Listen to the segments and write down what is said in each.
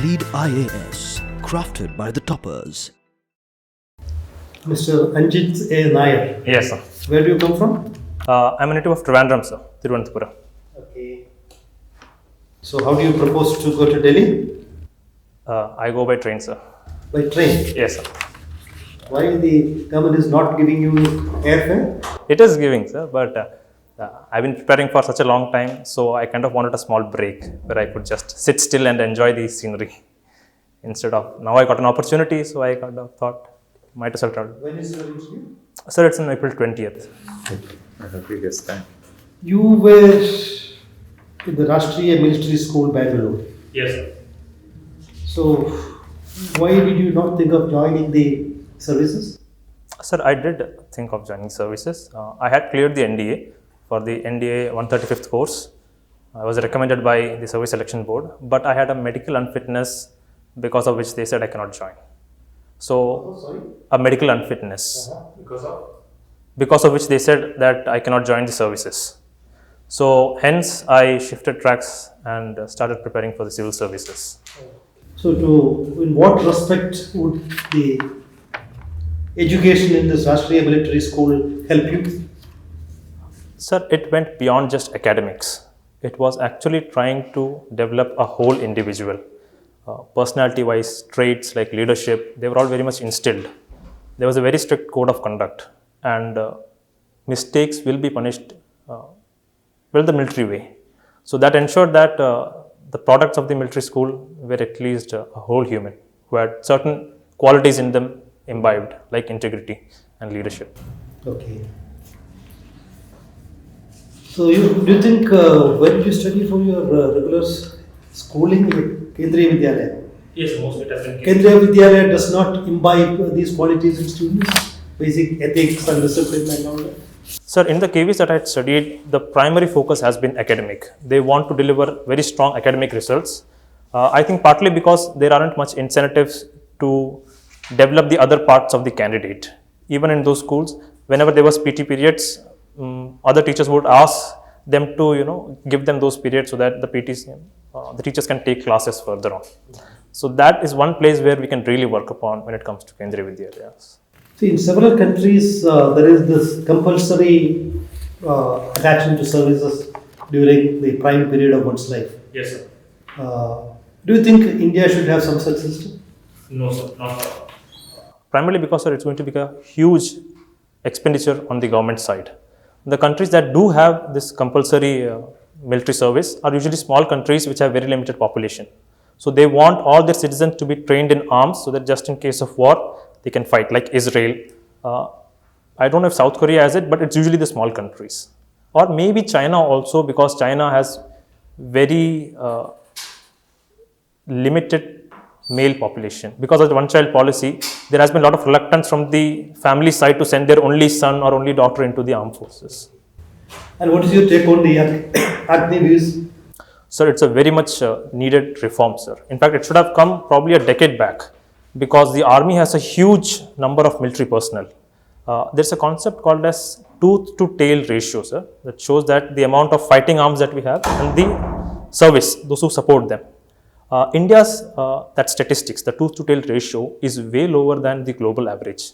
LeadIAS, crafted by the toppers. Mr. Anjit A Nayar. Yes, sir. Where do you come from? I'm a native of Trivandrum, sir, Thiruvananthapuram. Okay. So how do you propose to go to Delhi? I go by train, sir. By train. Yes, sir. Why the government is not giving you airfare? It is giving, sir, but I've been preparing for such a long time, so I kind of wanted a small break where I could just sit still and enjoy the scenery. Instead of, now I got an opportunity, so I kind of thought, might as well travel. When is your interview? Sir, it's on April 20th. Previous time. You were in the Rashtriya Military School, Bangalore. Yes, sir. So why did you not think of joining the services? Sir, I did think of joining services. I had cleared the NDA for the NDA 135th course. I was recommended by the Service Selection Board, but I had a medical unfitness because of which they said I cannot join. So, a medical unfitness. Because of which they said that I cannot join the services. So, hence I shifted tracks and started preparing for the civil services. So in what respect would the education in this Rashtriya Military School help you? Sir, it went beyond just academics. It was actually trying to develop a whole individual. Personality-wise, traits like leadership, they were all very much instilled. There was a very strict code of conduct, and mistakes will be punished the military way. So that ensured that the products of the military school were at least a whole human who had certain qualities in them imbibed, like integrity and leadership. Okay. So do you think where did you study for your regular schooling? Kendriya Vidyalaya. Yes, most it has been. Kendriya Vidyalaya does not imbibe these qualities in students, basic ethics and discipline and all that. Sir, in the KVs that I had studied, the primary focus has been academic. They want to deliver very strong academic results. I think partly because there aren't much incentives to develop the other parts of the candidate. Even in those schools, whenever there was PT periods, other teachers would ask them to, give them those periods so that the teachers can take classes further on. So that is one place where we can really work upon when it comes to Kendriya Vidyalaya. See, in several countries, there is this compulsory attachment to services during the prime period of one's life. Yes, sir. Do you think India should have some such system? No, sir, not at all. Primarily because, sir, it's going to be a huge expenditure on the government side. The countries that do have this compulsory military service are usually small countries which have very limited population. So they want all their citizens to be trained in arms so that just in case of war, they can fight, like Israel. I don't know if South Korea has it, but it's usually the small countries. Or maybe China also, because China has very limited male population. Because of the one-child policy, there has been a lot of reluctance from the family side to send their only son or only daughter into the armed forces. And what is your take on the Agni views? Sir, it's a very much needed reform, sir. In fact, it should have come probably a decade back, because the army has a huge number of military personnel. There's a concept called as tooth to tail ratio, sir, that shows that the amount of fighting arms that we have and the service, those who support them. India's that statistics, the tooth to tail ratio is way lower than the global average.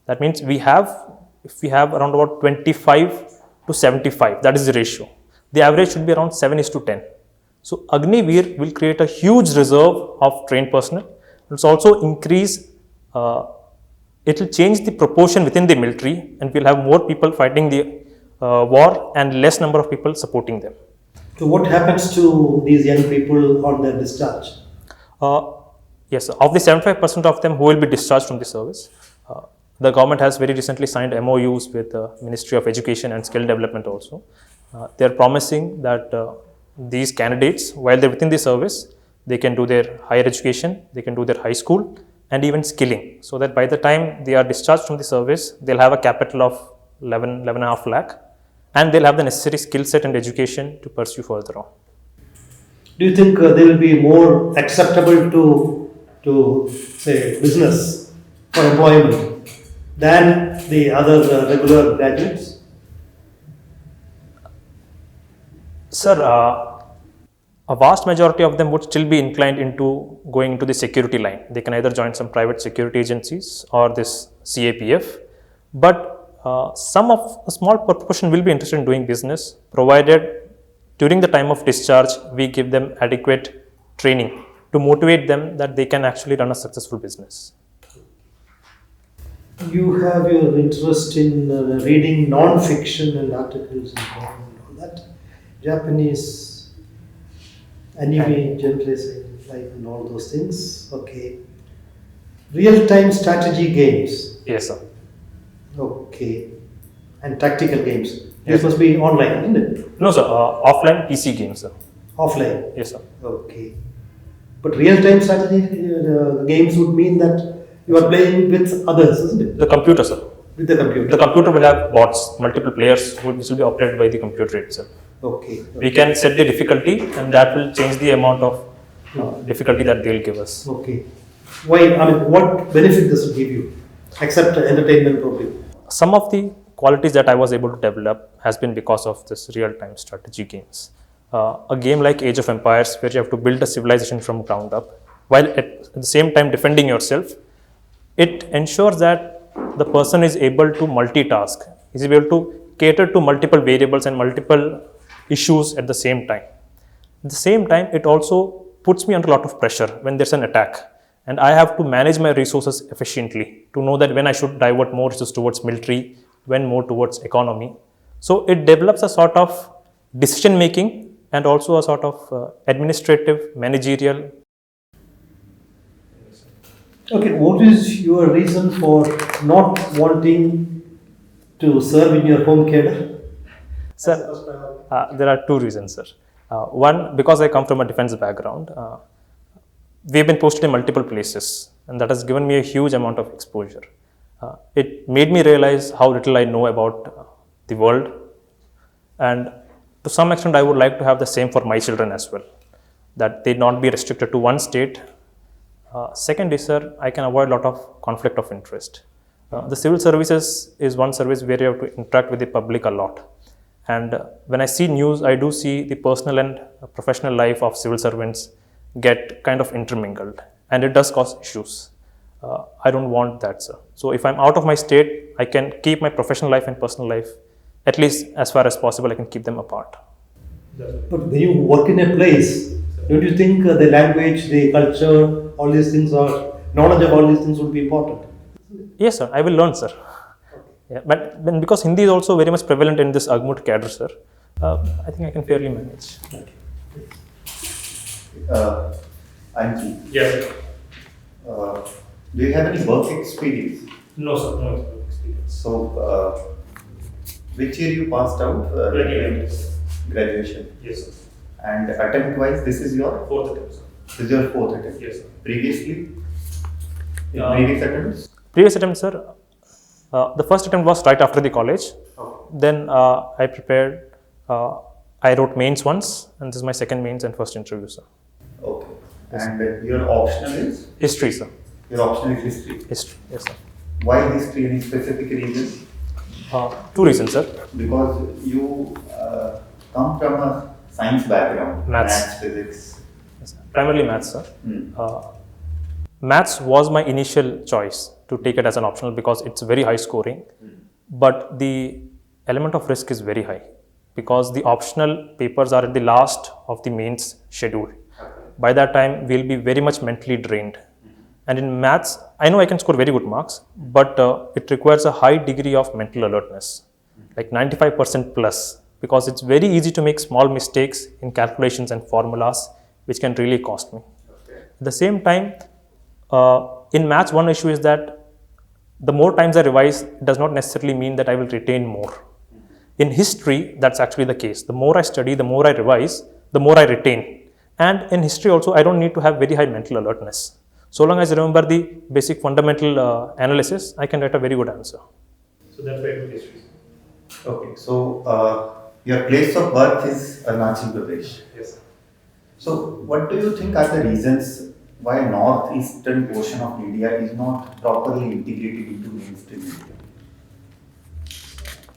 That means if we have around about 25 to 75, that is the ratio. The average should be around 7:10. So Agniveer will create a huge reserve of trained personnel. It will also increase, it will change the proportion within the military, and we'll have more people fighting the war and less number of people supporting them. So what happens to these young people on their discharge? Yes, of the 75% of them who will be discharged from the service, the government has very recently signed MOUs with the Ministry of Education and Skill Development also. They are promising that these candidates, while they're within the service, they can do their higher education, they can do their high school, and even skilling, so that by the time they are discharged from the service, they'll have a capital of 11.5 lakh, and they'll have the necessary skill set and education to pursue further on. Do you think they will be more acceptable to say business for employment than the other regular graduates? Sir, a vast majority of them would still be inclined into going into the security line. They can either join some private security agencies or this CAPF, but a small proportion will be interested in doing business, provided during the time of discharge we give them adequate training to motivate them that they can actually run a successful business. You have your interest in reading non-fiction and articles and all that. Japanese anime, generalizing life and all those things. Okay. Real-time strategy games. Yes, sir. Okay. And tactical games. This Yes. must be online, isn't it? No, sir. Offline PC games, sir. Offline. Yes, sir. Okay. But real-time strategy games would mean that you are playing with others, isn't it? The computer, sir. With the computer. The computer will have bots, multiple players, which will be operated by the computer itself. Okay. We can set the difficulty, and that will change the amount of difficulty that they'll give us. Okay. Why? I mean, what benefit this will give you, except entertainment probably? Some of the qualities that I was able to develop has been because of this real-time strategy games. A game like Age of Empires, where you have to build a civilization from ground up, while at the same time defending yourself, it ensures that the person is able to multitask, is able to cater to multiple variables and multiple issues at the same time. At the same time, it also puts me under a lot of pressure when there's an attack, and I have to manage my resources efficiently to know that when I should divert more resources towards military, when more towards economy. So it develops a sort of decision making and also a sort of administrative, managerial. Okay, what is your reason for not wanting to serve in your home cadre? Sir, there are two reasons, sir. One, because I come from a defense background, we have been posted in multiple places, and that has given me a huge amount of exposure. It made me realize how little I know about the world, and to some extent I would like to have the same for my children as well, that they not be restricted to one state. Second is, sir, I can avoid a lot of conflict of interest. The civil services is one service where you have to interact with the public a lot. And when I see news, I do see the personal and professional life of civil servants get kind of intermingled, and it does cause issues. I don't want that, sir. So if I'm out of my state, I can keep my professional life and personal life, at least as far as possible, I can keep them apart. But when you work in a place, don't you think the language, the culture, all these things are, knowledge of all these things would be important? Yes, sir, I will learn, sir. Yeah, but then because Hindi is also very much prevalent in this Agmut cadre, sir, I think I can fairly manage. Anjit, Yes, sir. do you have any work experience? No, sir, no experience. So, which year you passed out? Graduation. Yes, sir. And attempt-wise, this is your Fourth attempt, sir. this is your fourth attempt. Yes, sir. Previously, in previous attempts. Previous attempt, sir, the first attempt was right after the college. Then I prepared, I wrote mains once, and this is my second mains and first interview, sir. Okay. And your optional is? History, sir. Your optional is history. History, yes, sir. Why history? Any specific reason? Two reasons, sir. Because you come from a science background, Maths. physics. Yes, sir. Primarily maths, sir. Hmm. Maths was my initial choice to take it as an optional because it's very high scoring, but the element of risk is very high because the optional papers are at the last of the mains schedule. By that time, we'll be very much mentally drained. And in maths, I know I can score very good marks, but it requires a high degree of mental alertness, like 95% plus, because it's very easy to make small mistakes in calculations and formulas, which can really cost me. At the same time, in maths, one issue is that the more times I revise, it does not necessarily mean that I will retain more. In history, that's actually the case. The more I study, the more I revise, the more I retain. And in history also, I don't need to have very high mental alertness. So long as I remember the basic fundamental analysis, I can write a very good answer. So that's why I took history. Okay. So, your place of birth is Arunachal Pradesh. Yes, sir. So, what do you think are the reasons why northeastern portion of India is not properly integrated into mainstream India?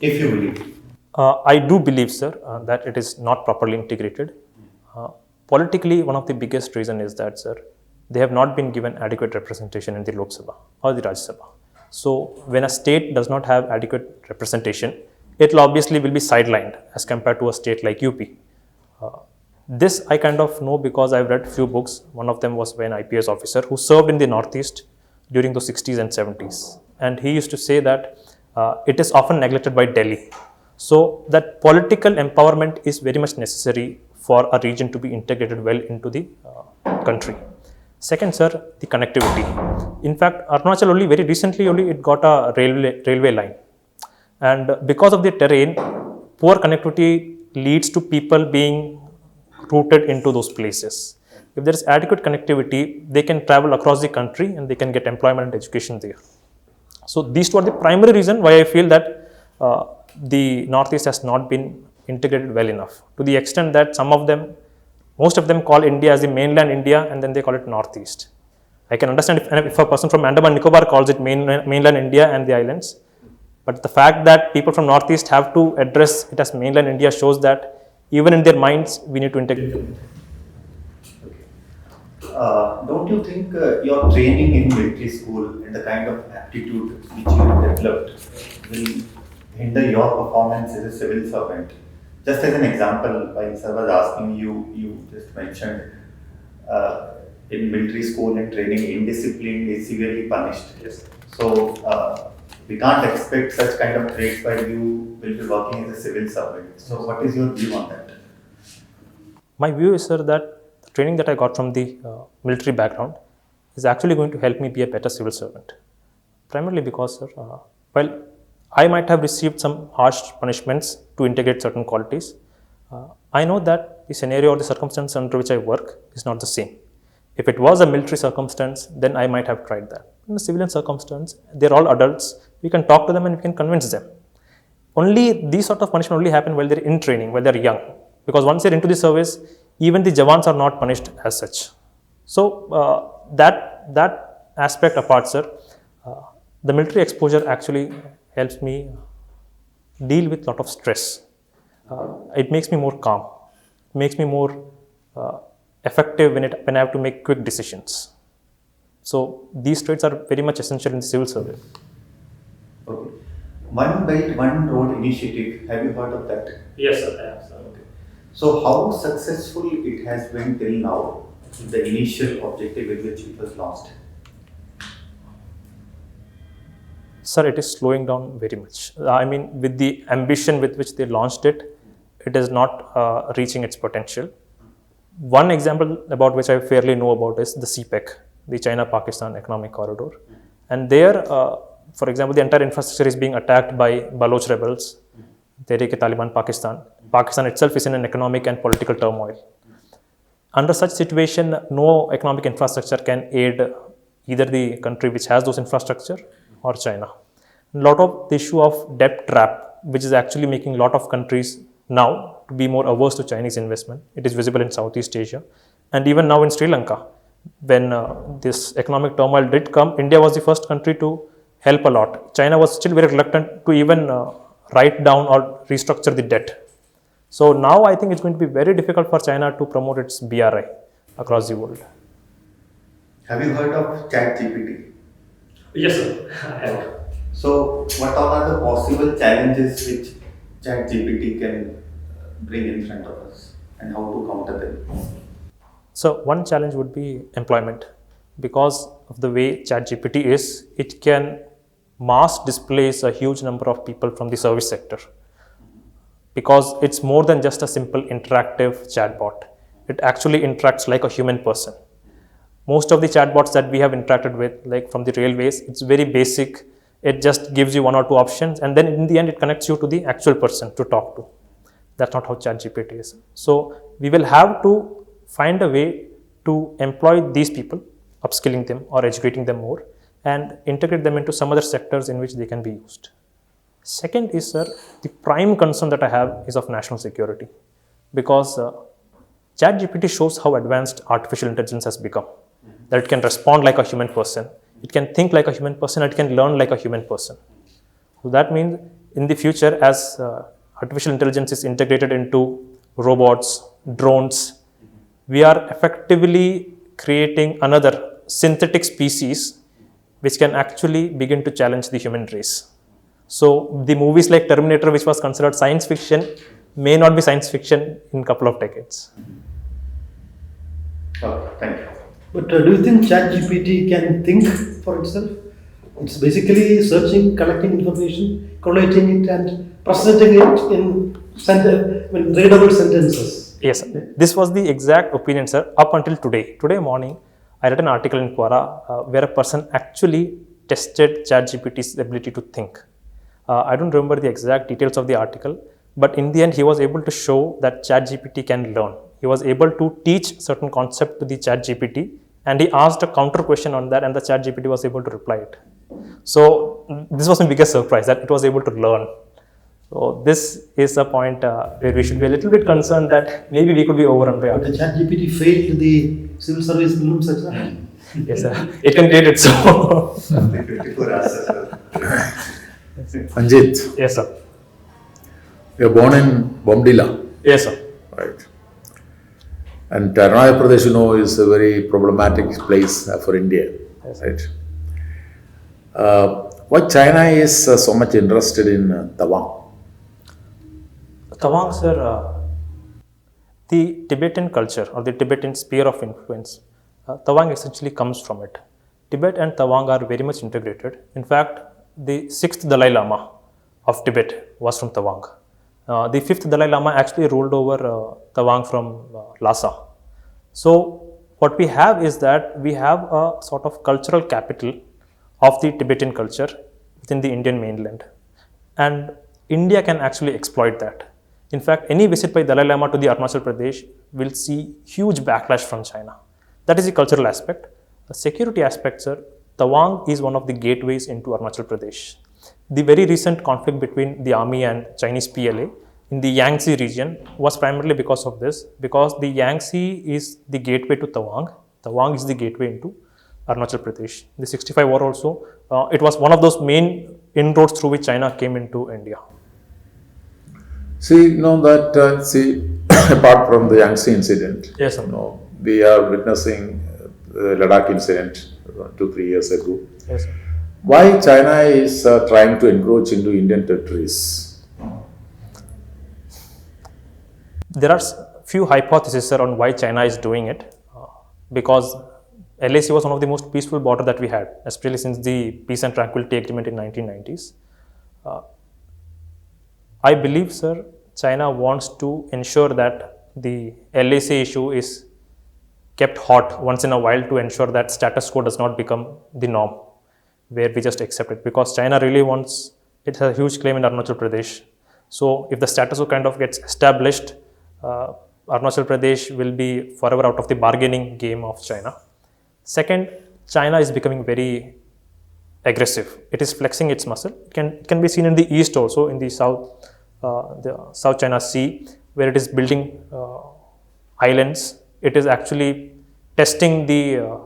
If you believe. I do believe, sir, that it is not properly integrated. Politically, one of the biggest reason is that, sir, they have not been given adequate representation in the Lok Sabha or the Rajya Sabha. So when a state does not have adequate representation, it obviously will be sidelined as compared to a state like UP. This I kind of know because I've read few books. One of them was by an IPS officer who served in the Northeast during the 60s and 70s. And he used to say that it is often neglected by Delhi. So that political empowerment is very much necessary for a region to be integrated well into the country. Second, sir, the connectivity. In fact, Arunachal only very recently only it got a railway line. And because of the terrain, poor connectivity leads to people being rooted into those places. If there is adequate connectivity, they can travel across the country and they can get employment and education there. So these two are the primary reason why I feel that the Northeast has not been integrated well enough, to the extent that most of them call India as the mainland India and then they call it Northeast. I can understand if a person from Andaman Nicobar calls it mainland India and the islands, but the fact that people from Northeast have to address it as mainland India shows that even in their minds, we need to integrate them. Don't you think your training in military school and the kind of aptitude which you have developed will hinder your performance as a civil servant? Just as an example, while sir was asking you, you just mentioned in military school and training, indiscipline is severely punished. Yes. So we can't expect such kind of traits while you will be working as a civil servant. So what is your view on that? My view is, sir, that the training that I got from the military background is actually going to help me be a better civil servant. Primarily because, sir, while I might have received some harsh punishments to integrate certain qualities, I know that the scenario or the circumstance under which I work is not the same. If it was a military circumstance, then I might have tried that. In a civilian circumstance, they're all adults. We can talk to them and we can convince them. Only these sort of punishment only happen while they're in training, while they're young. Because once they're into the service, even the Jawans are not punished as such. So that aspect apart, sir, the military exposure actually helps me deal with a lot of stress. It makes me more calm. It makes me more effective when I have to make quick decisions. So these traits are very much essential in the civil service. Okay. One Belt, One Road initiative, have you heard of that? Yes, sir, I have, sir. Okay. So how successful it has been till now, the initial objective with which it was launched? Sir, it is slowing down very much. I mean, with the ambition with which they launched it, it is not reaching its potential. One example about which I fairly know about is the CPEC, the China-Pakistan Economic Corridor. And there, for example, the entire infrastructure is being attacked by Baloch rebels, Tehreek-e-Taliban Pakistan. Pakistan itself is in an economic and political turmoil. Under such situation, no economic infrastructure can aid either the country which has those infrastructure or China. A lot of the issue of debt trap, which is actually making a lot of countries now to be more averse to Chinese investment. It is visible in Southeast Asia and even now in Sri Lanka. When this economic turmoil did come, India was the first country to help a lot. China was still very reluctant to even write down or restructure the debt. So now I think it's going to be very difficult for China to promote its BRI across the world. Have you heard of ChatGPT? Yes, sir. I have. So what all are the possible challenges which ChatGPT can bring in front of us and how to counter them? So one challenge would be employment. Because of the way ChatGPT is, it can mass displace a huge number of people from the service sector. Because it's more than just a simple interactive chatbot. It actually interacts like a human person. Most of the chatbots that we have interacted with, like from the railways, it's very basic. It just gives you one or two options and then in the end it connects you to the actual person to talk to. That's not how ChatGPT is. So we will have to find a way to employ these people, upskilling them or educating them more and integrate them into some other sectors in which they can be used. Second is, sir, the prime concern that I have is of national security because ChatGPT shows how advanced artificial intelligence has become. That it can respond like a human person, it can think like a human person, it can learn like a human person. So that means in the future as artificial intelligence is integrated into robots, drones, we are effectively creating another synthetic species which can actually begin to challenge the human race. So the movies like Terminator, which was considered science fiction, may not be science fiction in a couple of decades. Okay, thank you. But do you think ChatGPT can think for itself? It's basically searching, collecting information, collating it, and presenting it in readable sentences. Yes, this was the exact opinion, sir, up until today. Today morning, I read an article in Quora where a person actually tested ChatGPT's ability to think. I don't remember the exact details of the article, but in the end, he was able to show that ChatGPT can learn. He was able to teach certain concept to the ChatGPT, and he asked a counter question on that, and the ChatGPT was able to reply it. So this was my biggest surprise, that it was able to learn. So this is a point where we should be a little bit concerned that maybe we could be overrun by But the ChatGPT failed the civil service prelims exam. Yes, sir. It can create it so. After 54 hours, sir. Anjit, Yes, sir. you're born in Bomdila, Yes, sir. right? And Arunachal Pradesh, you know, is a very problematic place for India, Yes. right? Why China is so much interested in Tawang? Tawang, sir, the Tibetan culture or the Tibetan sphere of influence, Tawang essentially comes from it. Tibet and Tawang are very much integrated. In fact, the 6th Dalai Lama of Tibet was from Tawang. The 5th Dalai Lama actually ruled over Tawang from Lhasa. So what we have is that we have a sort of cultural capital of the Tibetan culture within the Indian mainland. And India can actually exploit that. In fact, any visit by Dalai Lama to the Arunachal Pradesh will see huge backlash from China. That is the cultural aspect. The security aspect, sir, Tawang is one of the gateways into Arunachal Pradesh. The very recent conflict between the army and Chinese PLA in the Yangtze region was primarily because of this, because the Yangtze is the gateway to Tawang. Tawang is the gateway into Arunachal Pradesh. The 65 war also, it was one of those main inroads through which China came into India. See, you know that, apart from the Yangtze incident, Yes, sir. you know, we are witnessing the Ladakh incident 2-3 years ago. Yes, sir. Why China is trying to encroach into Indian territories? There are few hypotheses, sir, on why China is doing it. Because LAC was one of the most peaceful border that we had, especially since the Peace and Tranquility Agreement in 1990s. I believe, sir, China wants to ensure that the LAC issue is kept hot once in a while to ensure that status quo does not become the norm, where we just accept it. Because China really wants, it has a huge claim in Arunachal Pradesh. So if the status quo kind of gets established, Arunachal Pradesh will be forever out of the bargaining game of China. Second, China is becoming very aggressive. It is flexing its muscle. It can be seen in the east also, in the South China Sea, where it is building islands. It is actually testing the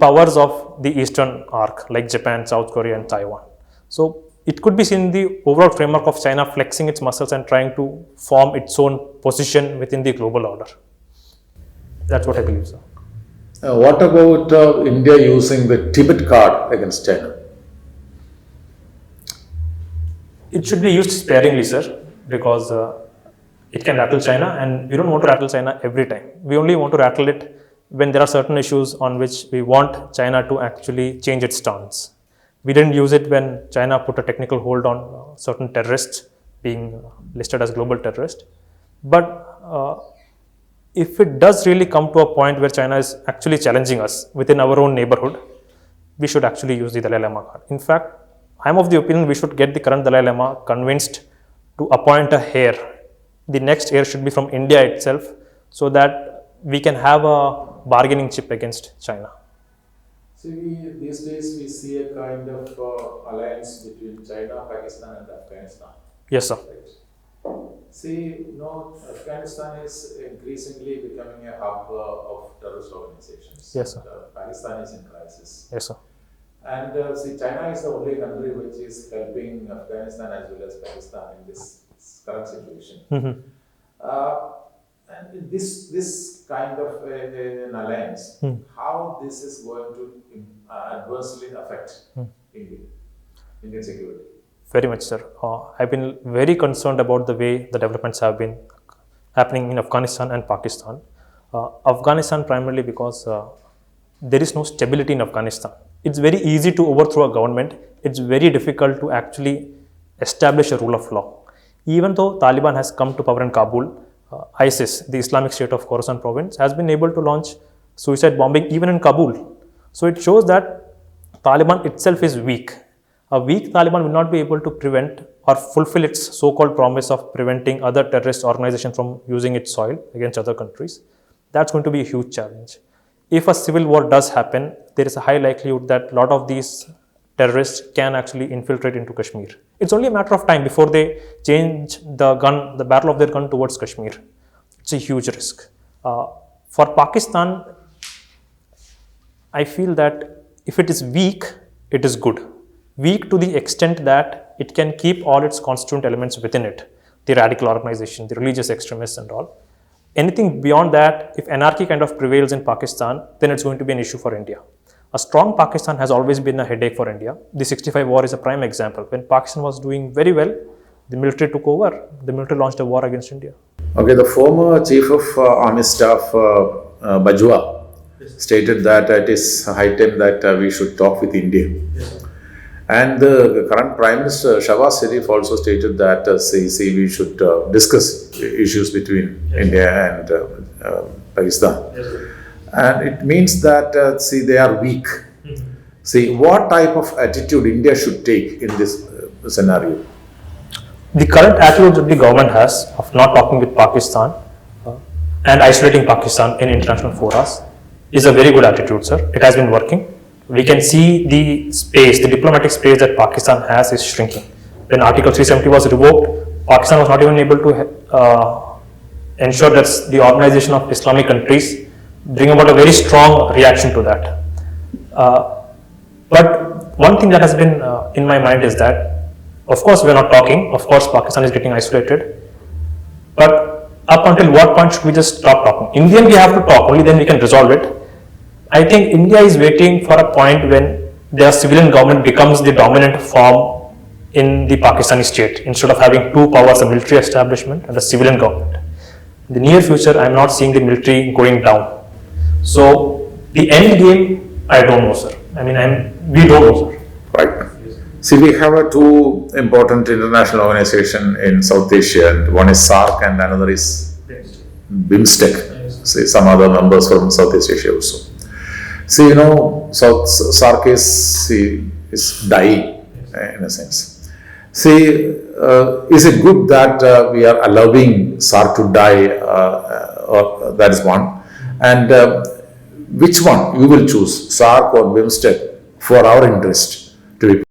powers of the eastern arc, like Japan, South Korea, and Taiwan. So it could be seen in the overall framework of China flexing its muscles and trying to form its own position within the global order. That's what I believe, sir. What about India using the Tibet card against China? It should be used sparingly, sir, because it can rattle China, and we don't want to rattle China every time. We only want to rattle it when there are certain issues on which we want China to actually change its stance. We didn't use it when China put a technical hold on certain terrorists being listed as global terrorists. But if it does really come to a point where China is actually challenging us within our own neighborhood, we should actually use the Dalai Lama card. In fact, I'm of the opinion we should get the current Dalai Lama convinced to appoint a heir. The next heir should be from India itself, so that we can have a bargaining chip against China. See, these days we see a kind of alliance between China, Pakistan, and Afghanistan. Yes, sir. Right. See, Afghanistan is increasingly becoming a hub of terrorist organizations. Yes, sir. Pakistan is in crisis. Yes, sir. And China is the only country which is helping Afghanistan as well as Pakistan in this current situation. And this kind of an alliance, how this is going to adversely affect Indian security? Very much, sir. I've been very concerned about the way the developments have been happening in Afghanistan and Pakistan. Afghanistan primarily because there is no stability in Afghanistan. It's very easy to overthrow a government. It's very difficult to actually establish a rule of law. Even though Taliban has come to power in Kabul, ISIS, the Islamic State of Khorasan province, has been able to launch suicide bombing even in Kabul. So it shows that Taliban itself is weak. A weak Taliban will not be able to prevent or fulfill its so-called promise of preventing other terrorist organizations from using its soil against other countries. That's going to be a huge challenge. If a civil war does happen, there is a high likelihood that a lot of these terrorists can actually infiltrate into Kashmir. It's only a matter of time before they change the barrel of their gun towards Kashmir. It's a huge risk. For Pakistan, I feel that if it is weak, it is good. Weak to the extent that it can keep all its constituent elements within it, the radical organization, the religious extremists and all. Anything beyond that, if anarchy kind of prevails in Pakistan, then it's going to be an issue for India. A strong Pakistan has always been a headache for India. The 65 war is a prime example. When Pakistan was doing very well, the military took over. The military launched a war against India. Okay, the former Chief of Army Staff, Bajwa, stated that it is high time that we should talk with India. And the current Prime Minister, Shahbaz Sharif, also stated that we should discuss issues between India and Pakistan. And it means that, they are weak. What type of attitude India should take in this scenario? The current attitude that the government has of not talking with Pakistan and isolating Pakistan in international forums is a very good attitude, sir. It has been working. We can see the space, the diplomatic space that Pakistan has is shrinking. When Article 370 was revoked, Pakistan was not even able to ensure that the Organization of Islamic Countries bring about a very strong reaction to that. But one thing that has been in my mind is that, of course, we are not talking. Of course, Pakistan is getting isolated. But up until what point should we just stop talking? In the end, we have to talk. Only then we can resolve it. I think India is waiting for a point when their civilian government becomes the dominant form in the Pakistani state, instead of having two powers, a military establishment and a civilian government. In the near future, I am not seeing the military going down. So the end game, I don't know, sir. We don't know, sir. Right. We have two important international organizations in South Asia, and one is SARC and another is BIMSTEC. Some other members from South Asia also. SARC is dying in a sense. Is it good that we are allowing SARC to die? Or that is one. And which one you will choose, SARC or BIMSTEC, for our interest to be?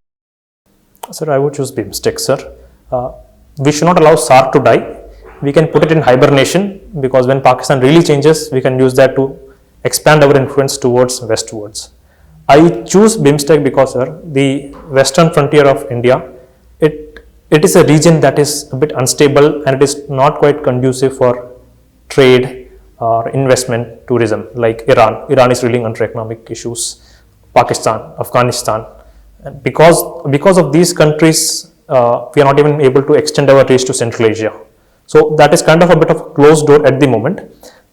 Sir, I would choose BIMSTEC, sir. We should not allow SARC to die. We can put it in hibernation, because when Pakistan really changes, we can use that to expand our influence westwards. I choose BIMSTEC because, sir, the western frontier of India, it is a region that is a bit unstable and it is not quite conducive for trade or investment, tourism, like Iran. Iran is reeling under economic issues, Pakistan, Afghanistan. And because of these countries, we are not even able to extend our reach to Central Asia. So that is kind of a bit of a closed door at the moment.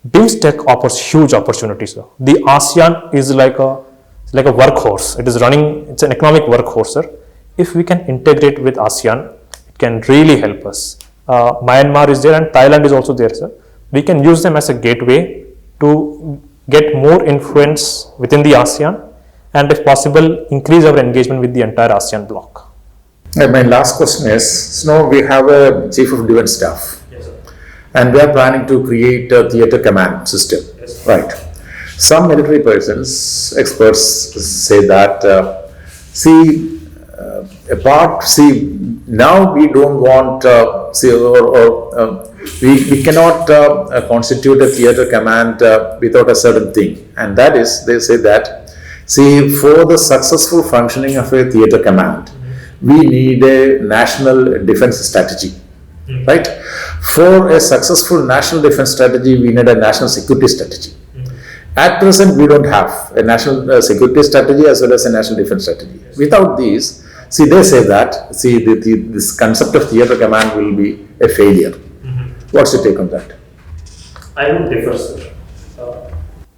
BIMSTEC offers huge opportunities. The ASEAN is like a workhorse. It's an economic workhorse, sir. If we can integrate with ASEAN, it can really help us. Myanmar is there and Thailand is also there, sir. We can use them as a gateway to get more influence within the ASEAN, and if possible, increase our engagement with the entire ASEAN bloc. My last question is, we have a Chief of Defence Staff. And we are planning to create a theatre command system, right? Some military persons, experts say that, now we don't want, we cannot constitute a theatre command without a certain thing. And that is, they say that, for the successful functioning of a theatre command, we need a national defense strategy, right? For a successful national defense strategy, we need a national security strategy. At present, we don't have a national security strategy as well as a national defense strategy. Without these, see, they say that, this concept of theatre command will be a failure. What's your take on that? I would differ, sir.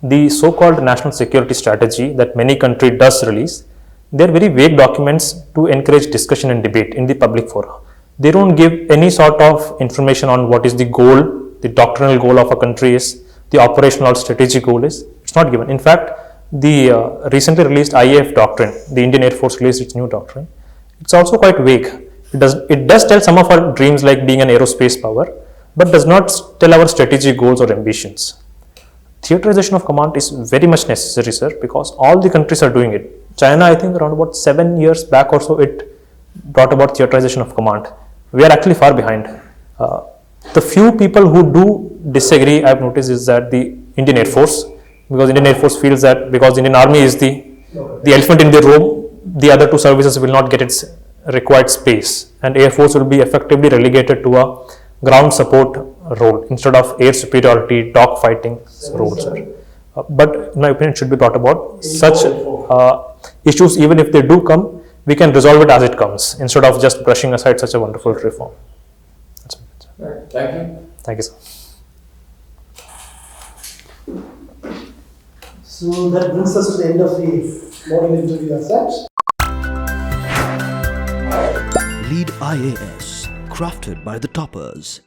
The so-called national security strategy that many countries does release, they are very vague documents to encourage discussion and debate in the public fora. They don't give any sort of information on what is the goal, the doctrinal goal of a country is, the operational or strategic goal is. It's not given. In fact, the recently released IAF doctrine, the Indian Air Force released its new doctrine. It's also quite vague. It does tell some of our dreams like being an aerospace power, but does not tell our strategic goals or ambitions. Theaterization of command is very much necessary, sir, because all the countries are doing it. China, I think around about 7 years back or so, it brought about theaterization of command. We are actually far behind. The few people who do disagree, I've noticed, is that the Indian Air Force, because Indian Air Force feels that because the Indian Army is the elephant in the room, the other two services will not get its required space, and Air Force will be effectively relegated to a ground support role instead of air superiority, dog fighting roles. But in my opinion, it should be brought about. Such issues, even if they do come, we can resolve it as it comes instead of just brushing aside such a wonderful reform. That's it. Right. Thank you. Thank you, sir. So that brings us to the end of the model interview as such. LeadIAS, crafted by the toppers.